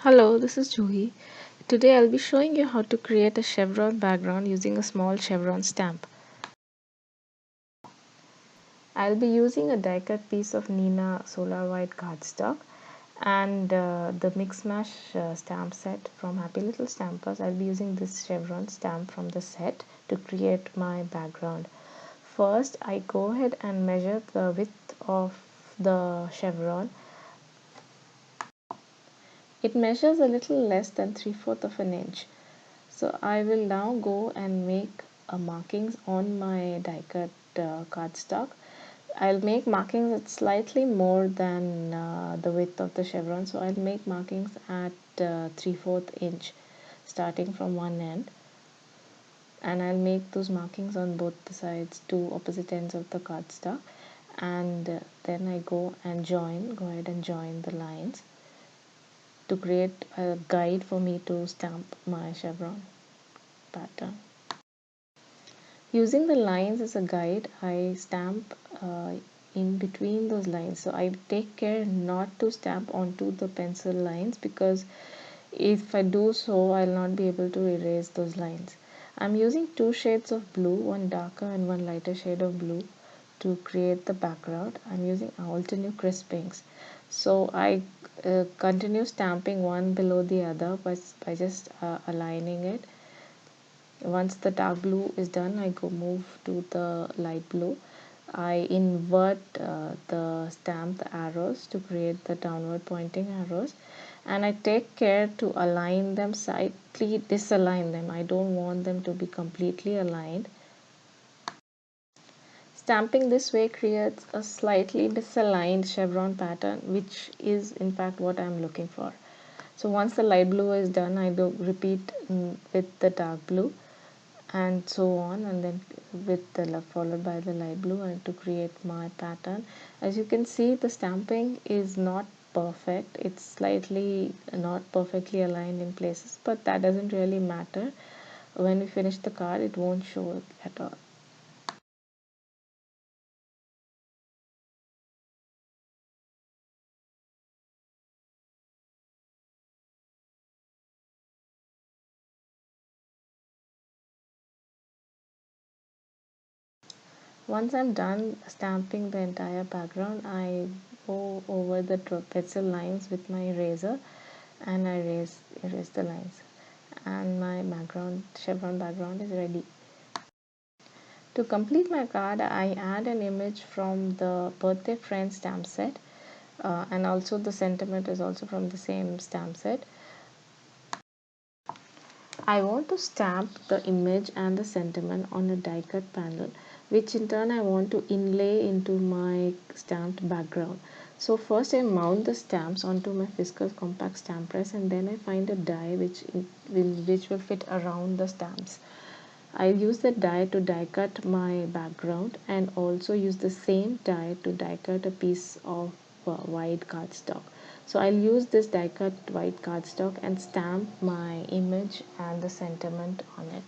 Hello, this is Juhi. Today I'll be showing you how to create a chevron background using a small chevron stamp. I'll be using a die cut piece of Nina Solar White cardstock and the Mix Mash stamp set from Happy Little Stampers. I'll be using this chevron stamp from the set to create my background. First, I go ahead and measure the width of the chevron. It measures a little less than 3/4 of an inch. So I will now go and make markings on my die cut cardstock. I'll make markings at slightly more than the width of the chevron. So I'll make markings at 3/4 inch starting from one end, and I'll make those markings on both the sides, two opposite ends of the cardstock, and then I go ahead and join the lines to create a guide for me to stamp my chevron pattern. Using the lines as a guide, I stamp in between those lines. So I take care not to stamp onto the pencil lines, because if I do so, I'll not be able to erase those lines. I'm using two shades of blue, one darker and one lighter shade of blue, to create the background. I'm using alternate crispings. So I continue stamping one below the other by just aligning it. Once the dark blue is done, I go move to the light blue. I invert the stamped arrows to create the downward pointing arrows, and I take care to align them, slightly disalign them. I don't want them to be completely aligned. Stamping this way creates a slightly misaligned chevron pattern, which is in fact what I'm looking for. So once the light blue is done, I do repeat with the dark blue, and so on, and then with the followed by the light blue, and to create my pattern. As you can see, the stamping is not perfect. It's slightly not perfectly aligned in places, but that doesn't really matter. When we finish the card, it won't show at all. Once I'm done stamping the entire background, I go over the pencil lines with my eraser, and I erase the lines, and my chevron background is ready. To complete my card, I add an image from the birthday friend stamp set, and also the sentiment is also from the same stamp set. I want to stamp the image and the sentiment on a die cut panel, which in turn I want to inlay into my stamped background. So first I mount the stamps onto my Fiskars compact stamp press, and then I find a die which will fit around the stamps. I use the die to die cut my background, and also use the same die to die cut a piece of white cardstock. So I'll use this die cut white cardstock and stamp my image and the sentiment on it.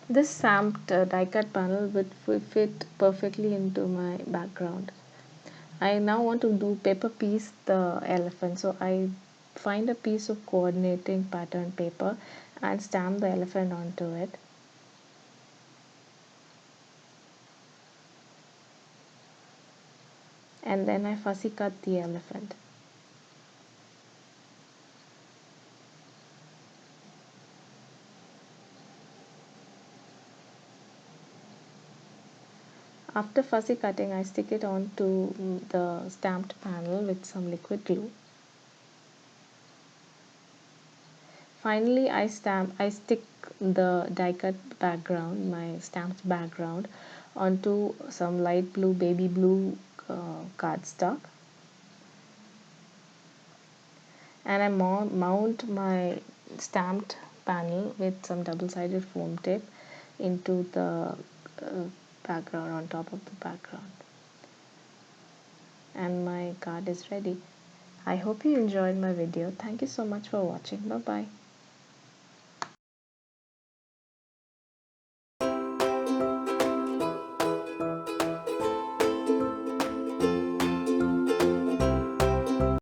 This stamped die cut panel will fit perfectly into my background. I now want to do paper piece the elephant. So I find a piece of coordinating pattern paper and stamp the elephant onto it. And then I fussy cut the elephant. After fussy cutting, I stick it onto the stamped panel with some liquid glue. Finally, I stick the die cut background, my stamped background, onto some light blue, baby blue cardstock, and I mount my stamped panel with some double-sided foam tape into the background on top of the background. And my card is ready. I hope you enjoyed my video. Thank you so much for watching. Bye bye.